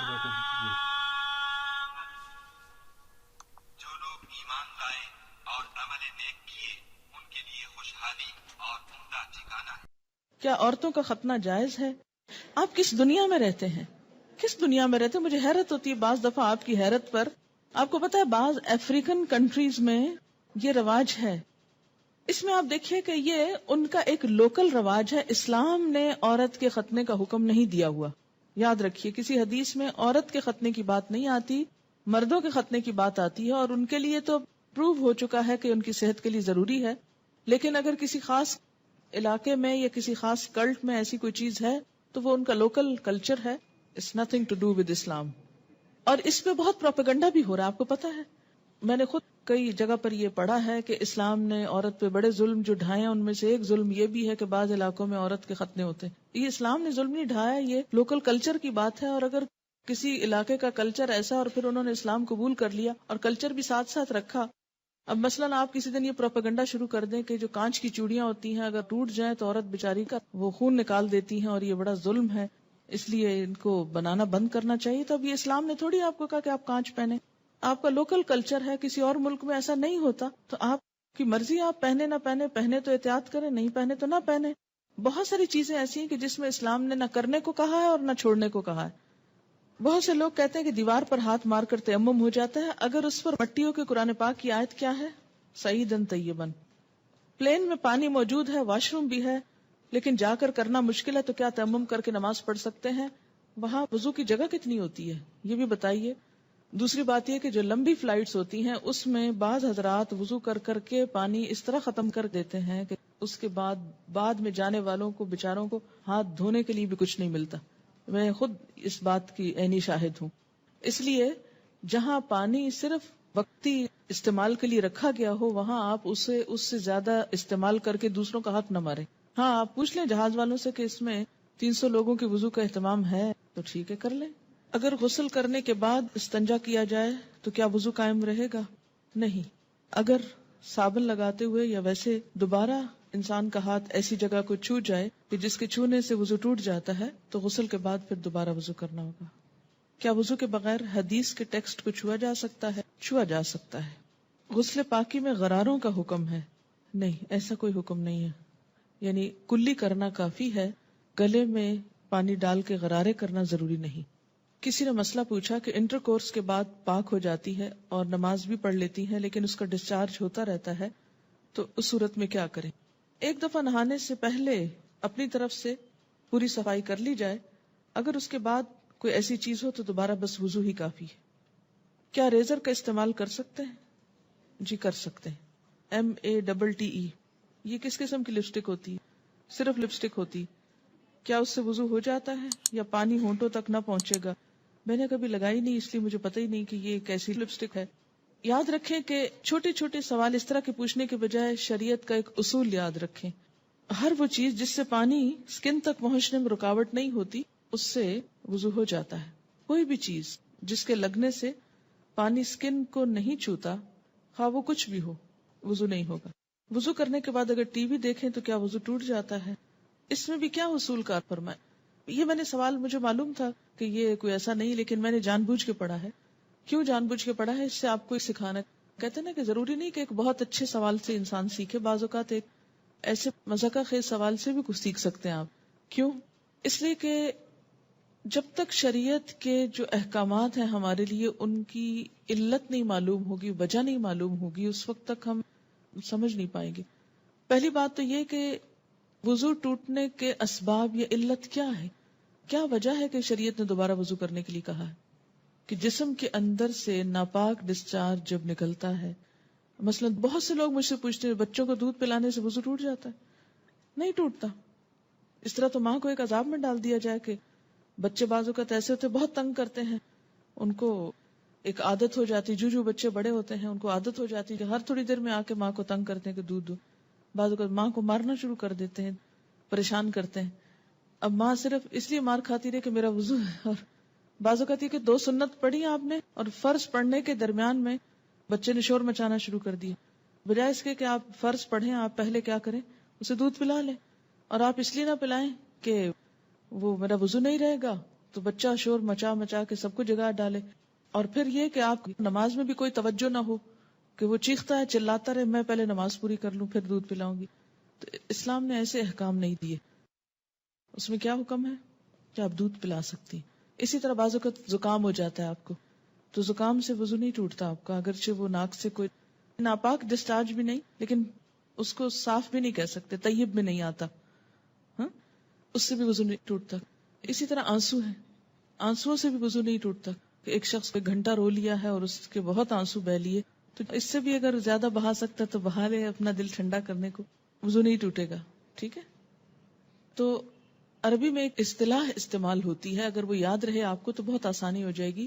جو لوگ ایمان لائے اور عمل نیک کیے ان کے لیے خوشحالی اور عمدہ ٹھکانہ ہے۔ کیا عورتوں کا ختنہ جائز ہے؟ آپ کس دنیا میں رہتے ہیں؟ کس دنیا میں رہتے ہیں؟ مجھے حیرت ہوتی ہے بعض دفعہ آپ کی حیرت پر۔ آپ کو پتا ہے بعض افریقن کنٹریز میں یہ رواج ہے۔ اس میں آپ دیکھیے کہ یہ ان کا ایک لوکل رواج ہے۔ اسلام نے عورت کے ختنے کا حکم نہیں دیا ہوا۔ یاد رکھیے کسی حدیث میں عورت کے ختنے کی بات نہیں آتی، مردوں کے ختنے کی بات آتی ہے، اور ان کے لیے تو پروو ہو چکا ہے کہ ان کی صحت کے لیے ضروری ہے۔ لیکن اگر کسی خاص علاقے میں یا کسی خاص کلٹ میں ایسی کوئی چیز ہے تو وہ ان کا لوکل کلچر ہے۔ It's nothing to do with اسلام۔ اور اس پہ بہت پروپیگنڈا بھی ہو رہا ہے، آپ کو پتا ہے۔ میں نے خود کئی جگہ پر یہ پڑھا ہے کہ اسلام نے عورت پہ بڑے ظلم جو ڈھائے ہیں، ان میں سے ایک ظلم یہ بھی ہے کہ بعض علاقوں میں عورت کے ختنے ہوتے ہیں۔ یہ اسلام نے ظلم نہیں ڈھایا، یہ لوکل کلچر کی بات ہے۔ اور اگر کسی علاقے کا کلچر ایسا اور پھر انہوں نے اسلام قبول کر لیا اور کلچر بھی ساتھ ساتھ رکھا، اب مثلاً آپ کسی دن یہ پروپیگنڈا شروع کر دیں کہ جو کانچ کی چوڑیاں ہوتی ہیں اگر ٹوٹ جائیں تو عورت بیچاری کا وہ خون نکال دیتی ہیں اور یہ بڑا ظلم ہے، اس لیے ان کو بنانا بند کرنا چاہیے۔ تو اب یہ اسلام نے تھوڑی آپ کو کہا کہ آپ کانچ پہنیں، آپ کا لوکل کلچر ہے، کسی اور ملک میں ایسا نہیں ہوتا، تو آپ کی مرضی، آپ پہنے نہ پہنے، پہنے تو احتیاط کریں، نہیں پہنے تو نہ پہنے۔ بہت ساری چیزیں ایسی ہیں کہ جس میں اسلام نے نہ کرنے کو کہا ہے اور نہ چھوڑنے کو کہا ہے۔ بہت سے لوگ کہتے ہیں کہ دیوار پر ہاتھ مار کر تیمم ہو جاتا ہے، اگر اس پر مٹیوں کے قرآن پاک کی آیت کیا ہے؟ سعیدن طیبن۔ پلین میں پانی موجود ہے، واش روم بھی ہے، لیکن جا کر کرنا مشکل ہے، تو کیا تیمم کر کے نماز پڑھ سکتے ہیں؟ وہاں وضو کی جگہ کتنی ہوتی ہے یہ بھی بتائیے۔ دوسری بات یہ کہ جو لمبی فلائٹس ہوتی ہیں اس میں بعض حضرات وضو کر کر کے پانی اس طرح ختم کر دیتے ہیں کہ اس کے بعد میں جانے والوں کو بیچاروں کو ہاتھ دھونے کے لیے بھی کچھ نہیں ملتا۔ میں خود اس بات کی عینی شاہد ہوں۔ اس لیے جہاں پانی صرف وقتی استعمال کے لیے رکھا گیا ہو وہاں آپ اس سے زیادہ استعمال کر کے دوسروں کا ہاتھ نہ ماریں۔ ہاں آپ پوچھ لیں جہاز والوں سے کہ اس میں 300 لوگوں کے وضو کا اہتمام ہے تو ٹھیک ہے، کر لیں۔ اگر غسل کرنے کے بعد استنجا کیا جائے تو کیا وضو قائم رہے گا؟ نہیں۔ اگر صابن لگاتے ہوئے یا ویسے دوبارہ انسان کا ہاتھ ایسی جگہ کو چھو جائے کہ جس کے چھونے سے وضو ٹوٹ جاتا ہے تو غسل کے بعد پھر دوبارہ وضو کرنا ہوگا۔ کیا وضو کے بغیر حدیث کے ٹیکسٹ کو چھوا جا سکتا ہے؟ چھوا جا سکتا ہے۔ غسل پاکی میں غراروں کا حکم ہے؟ نہیں، ایسا کوئی حکم نہیں ہے، یعنی کلی کرنا کافی ہے، گلے میں پانی ڈال کے غرارے کرنا ضروری نہیں۔ کسی نے مسئلہ پوچھا کہ انٹر کورس کے بعد پاک ہو جاتی ہے اور نماز بھی پڑھ لیتی ہے لیکن اس کا ڈسچارج ہوتا رہتا ہے، تو اس صورت میں کیا کریں؟ ایک دفعہ نہانے سے پہلے اپنی طرف سے پوری صفائی کر لی جائے، اگر اس کے بعد کوئی ایسی چیز ہو تو دوبارہ بس وضو ہی کافی ہے۔ کیا ریزر کا استعمال کر سکتے ہیں؟ جی کر سکتے ہیں۔ MATTE یہ کس قسم کی لپسٹک ہوتی ہے؟ صرف لپسٹک ہوتی ہے۔ کیا اس سے وضو ہو جاتا ہے یا پانی ہونٹوں تک نہ پہنچے گا؟ میں نے کبھی لگائی نہیں، اس لیے مجھے پتہ ہی نہیں کہ یہ کیسی لپسٹک ہے۔ یاد رکھیں کہ چھوٹے چھوٹے سوال اس طرح کے پوچھنے کے بجائے شریعت کا ایک اصول یاد رکھیں۔ ہر وہ چیز جس سے پانی سکن تک پہنچنے میں رکاوٹ نہیں ہوتی اس سے وضو ہو جاتا ہے۔ کوئی بھی چیز جس کے لگنے سے پانی سکن کو نہیں چھوتا، خواہ وہ کچھ بھی ہو، وضو نہیں ہوگا۔ وضو کرنے کے بعد اگر ٹی وی دیکھیں تو کیا وضو ٹوٹ جاتا ہے؟ اس میں بھی کیا اصول کار فرمائے؟ یہ میں نے سوال، مجھے معلوم تھا کہ یہ کوئی ایسا نہیں، لیکن میں نے جان بوجھ کے پڑھا ہے۔ کیوں جان بوجھ کے پڑھا ہے؟ اس سے آپ کو سکھانا، کہتے ہیں نا کہ ضروری نہیں کہ ایک بہت اچھے سوال سے انسان سیکھے، بعض اوقات ایک ایسے مذاقہ خیز سوال سے بھی کچھ سیکھ سکتے ہیں آپ۔ کیوں؟ اس لیے کہ جب تک شریعت کے جو احکامات ہیں ہمارے لیے ان کی علت نہیں معلوم ہوگی، وجہ نہیں معلوم ہوگی، اس وقت تک ہم سمجھ نہیں پائیں گے۔ پہلی بات تو یہ کہ وضو ٹوٹنے کے اسباب یا علت کیا ہے؟ کیا وجہ ہے کہ شریعت نے دوبارہ وضو کرنے کے لیے کہا ہے؟ کہ جسم کے اندر سے ناپاک ڈسچارج جب نکلتا ہے، مثلا بہت سے لوگ مجھ سے پوچھتے ہیں بچوں کو دودھ پلانے سے وضو ٹوٹ جاتا ہے؟ نہیں ٹوٹتا۔ اس طرح تو ماں کو ایک عذاب میں ڈال دیا جائے کہ بچے بعض اوقات ایسے ہوتے بہت تنگ کرتے ہیں، ان کو ایک عادت ہو جاتی، جو بچے بڑے ہوتے ہیں ان کو عادت ہو جاتی کہ ہر تھوڑی دیر میں آ کے ماں کو تنگ کرتے ہیں کہ دودھ دو، بعض اوقات ماں کو مارنا شروع کر دیتے ہیں، پریشان کرتے ہیں۔ اب ماں صرف اس لیے مار کھاتی رہے کہ میرا وضو ہے، اور بعض اوقات یہ کہ 2 سنت پڑھی آپ نے اور فرض پڑھنے کے درمیان میں بچے نے شور مچانا شروع کر دیا، بجائے اس کے کہ آپ فرض پڑھیں، آپ پہلے کیا کریں، اسے دودھ پلا لیں، اور آپ اس لیے نہ پلائیں کہ وہ میرا وضو نہیں رہے گا، تو بچہ شور مچا مچا کے سب کو جگا ڈالے، اور پھر یہ کہ آپ نماز میں بھی کوئی توجہ نہ ہو کہ وہ چیختا ہے چلاتا رہے، میں پہلے نماز پوری کر لوں پھر دودھ پلاؤں گی. تو اسلام نے ایسے احکام نہیں دیے. اس میں کیا حکم ہے کہ آپ دودھ پلا سکتی. اسی طرح بعض اوقات زکام ہو جاتا ہے آپ کو، تو زکام سے وضو نہیں ٹوٹتا آپ کا، اگرچہ وہ ناک سے کوئی ناپاک ڈسچارج بھی نہیں، لیکن اس کو صاف بھی نہیں کہہ سکتے، طیب میں نہیں آتا، ہاں اس سے بھی وضو نہیں ٹوٹتا. اسی طرح آنسو ہے، آنسو سے بھی وضو نہیں ٹوٹتا. کہ ایک شخص کو گھنٹہ رو لیا ہے اور اس کے بہت آنسو بہ لیے، تو اس سے بھی اگر زیادہ بہا سکتا تو بہا لے اپنا دل ٹھنڈا کرنے کو، وضو نہیں ٹوٹے گا. ٹھیک ہے. تو عربی میں ایک اصطلاح استعمال ہوتی ہے، اگر وہ یاد رہے آپ کو تو بہت آسانی ہو جائے گی،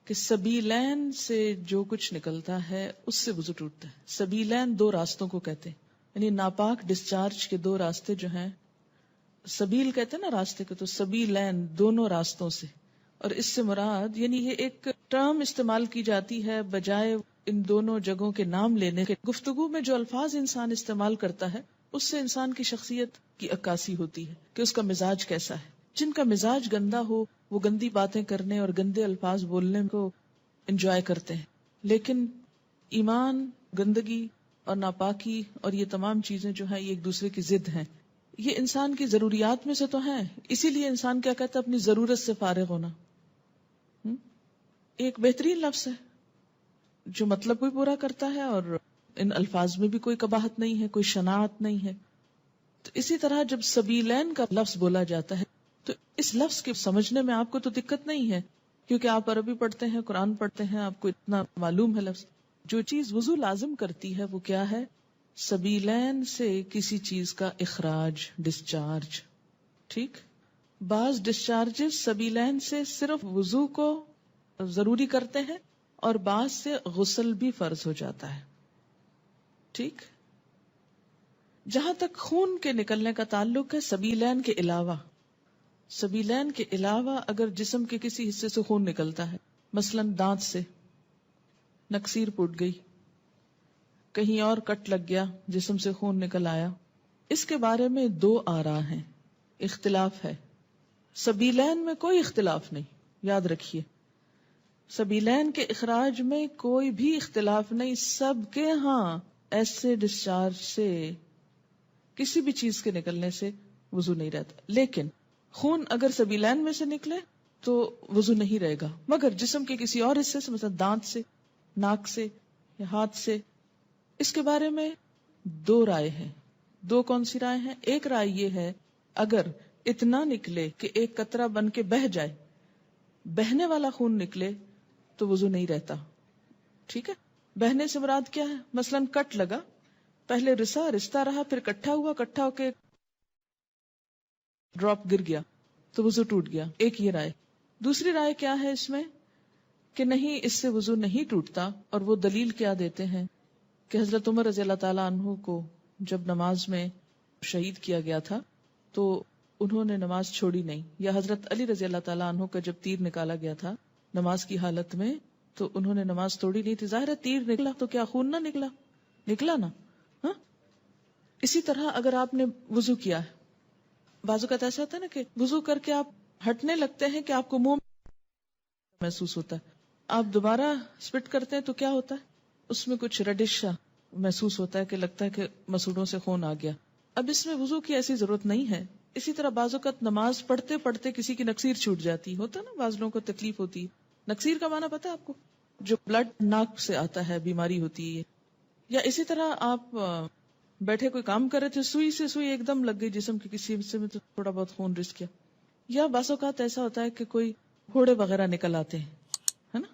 کہ سبیلین سے جو کچھ نکلتا ہے اس سے وضو ٹوٹتا ہے. سبیلین دو راستوں کو کہتے ہیں، یعنی ناپاک ڈسچارج کے دو راستے جو ہیں، سبیل کہتے ہیں نا راستے کو، تو سبیلین دونوں راستوں سے. اور اس سے مراد یعنی یہ ایک ٹرم استعمال کی جاتی ہے بجائے ان دونوں جگہوں کے نام لینے کے. گفتگو میں جو الفاظ انسان استعمال کرتا ہے اس سے انسان کی شخصیت کی عکاسی ہوتی ہے کہ اس کا مزاج کیسا ہے. جن کا مزاج گندا ہو وہ گندی باتیں کرنے اور گندے الفاظ بولنے کو انجوائے کرتے ہیں، لیکن ایمان، گندگی اور ناپاکی اور یہ تمام چیزیں جو ہیں یہ ایک دوسرے کی ضد ہیں. یہ انسان کی ضروریات میں سے تو ہیں، اسی لیے انسان کیا کہتا ہے، اپنی ضرورت سے فارغ ہونا. ایک بہترین لفظ ہے جو مطلب بھی پورا کرتا ہے اور ان الفاظ میں بھی کوئی قباحت نہیں ہے، کوئی شناعت نہیں ہے. تو اسی طرح جب سبیلین کا لفظ بولا جاتا ہے تو اس لفظ کے سمجھنے میں آپ کو تو دقت نہیں ہے، کیونکہ آپ عربی پڑھتے ہیں، قرآن پڑھتے ہیں، آپ کو اتنا معلوم ہے لفظ. جو چیز وضو لازم کرتی ہے وہ کیا ہے؟ سبیلین سے کسی چیز کا اخراج، ڈسچارج. ٹھیک. بعض ڈسچارجز سبیلین سے صرف وضو کو ضروری کرتے ہیں اور بعض سے غسل بھی فرض ہو جاتا ہے. ٹھیک. جہاں تک خون کے نکلنے کا تعلق ہے، سبیلین کے علاوہ اگر جسم کے کسی حصے سے خون نکلتا ہے، مثلا دانت سے نکسیر پھوٹ گئی، کہیں اور کٹ لگ گیا، جسم سے خون نکل آیا، اس کے بارے میں دو آراء ہیں، اختلاف ہے. سبیلین میں کوئی اختلاف نہیں، یاد رکھیے سبیلین کے اخراج میں کوئی بھی اختلاف نہیں. سب کے ہاں ایسے ڈسچارج سے، کسی بھی چیز کے نکلنے سے وضو نہیں رہتا. لیکن خون اگر سبیلین میں سے نکلے تو وضو نہیں رہے گا، مگر جسم کے کسی اور حصے سے، مثلا دانت سے، ناک سے یا ہاتھ سے. اس کے بارے میں دو رائے ہیں. دو کون سی رائے ہیں؟ ایک رائے یہ ہے اگر اتنا نکلے کہ ایک قطرہ بن کے بہہ جائے، بہنے والا خون نکلے تو وضو نہیں رہتا. ٹھیک ہے. بہنے سے مراد کیا ہے؟ مثلا کٹ لگا، پہلے رستا رہا، پھر کٹھا ہوا، کٹھا ہو کے ڈراپ گر گیا تو وضو ٹوٹ گیا. ایک یہ رائے. دوسری رائے کیا ہے اس میں کہ نہیں، اس سے وضو نہیں ٹوٹتا، اور وہ دلیل کیا دیتے ہیں کہ حضرت عمر رضی اللہ تعالیٰ عنہ کو جب نماز میں شہید کیا گیا تھا تو انہوں نے نماز چھوڑی نہیں، یا حضرت علی رضی اللہ تعالیٰ عنہ کا جب تیر نکالا گیا تھا نماز کی حالت میں تو انہوں نے نماز توڑی نہیں تھی. ظاہر ہے تیر نکلا تو کیا خون نہ نکلا نا. ہاں. اسی طرح اگر آپ نے وضو کیا ہے، بعض اوقات ایسا ہوتا ہے نا کہ وضو کر کے آپ ہٹنے لگتے ہیں کہ آپ کو منہ محسوس ہوتا ہے، آپ دوبارہ سپٹ کرتے ہیں تو کیا ہوتا ہے، اس میں کچھ ریڈش محسوس ہوتا ہے کہ لگتا ہے کہ مسوڑوں سے خون آ گیا. اب اس میں وضو کی ایسی ضرورت نہیں ہے. اسی طرح بعض اوقات نماز پڑھتے پڑھتے کسی کی نکسیر چھوٹ جاتی ہوتا ہے نا، بعض لوگوں کو تکلیف ہوتی ہے. نکسیر کا معنی پتہ ہے آپ کو؟ جو بلڈ ناک سے آتا ہے، بیماری ہوتی ہے. یا اسی طرح آپ بیٹھے کوئی کام کر رہے تھے، سوئی سے سوئی ایک دم لگ گئی جسم کے کسی حصے میں تو تھوڑا بہت خون رس گیا. یا بعض اوقات ایسا ہوتا ہے کہ کوئی پھوڑے وغیرہ نکل آتے ہیں، ہے نا.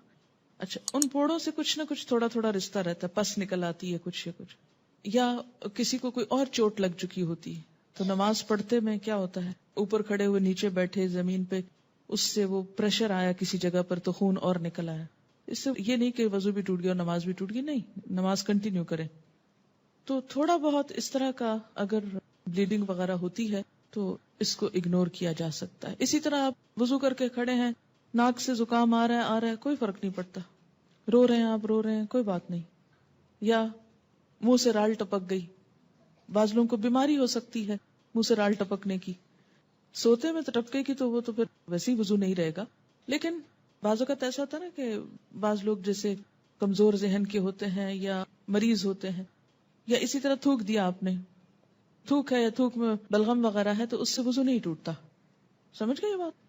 اچھا، ان پھوڑوں سے کچھ نہ کچھ تھوڑا تھوڑا رشتہ رہتا ہے، پس نکل آتی ہے کچھ یا کچھ، یا کسی کو کوئی اور چوٹ لگ چکی ہوتی ہے تو نماز پڑھتے میں کیا ہوتا ہے، اوپر کھڑے ہوئے نیچے بیٹھے زمین پہ، اس سے وہ پریشر آیا کسی جگہ پر تو خون اور نکل آیا. اس سے یہ نہیں کہ وضو بھی ٹوٹ گیا اور نماز بھی ٹوٹ گئی، نہیں، نماز کنٹینیو کریں. تو تھوڑا بہت اس طرح کا اگر بلیڈنگ وغیرہ ہوتی ہے تو اس کو اگنور کیا جا سکتا ہے. اسی طرح آپ وضو کر کے کھڑے ہیں، ناک سے زکام آ رہا ہے، کوئی فرق نہیں پڑتا، رو رہے ہیں آپ، رو رہے ہیں، کوئی بات نہیں. یا منہ سے رال ٹپک گئی، بعض لوگوں کو بیماری ہو سکتی ہے منہ سے رال ٹپکنے کی، سوتے میں تو ٹپکے کی تو وہ تو پھر ویسے ہی وضو نہیں رہے گا. لیکن بعض اوقات ایسا ہوتا ہے نا کہ بعض لوگ جیسے کمزور ذہن کے ہوتے ہیں یا مریض ہوتے ہیں, یا اسی طرح تھوک دیا آپ نے, تھوک ہے یا تھوک میں بلغم وغیرہ ہے تو اس سے وضو نہیں ٹوٹتا. سمجھ گئے یہ بات؟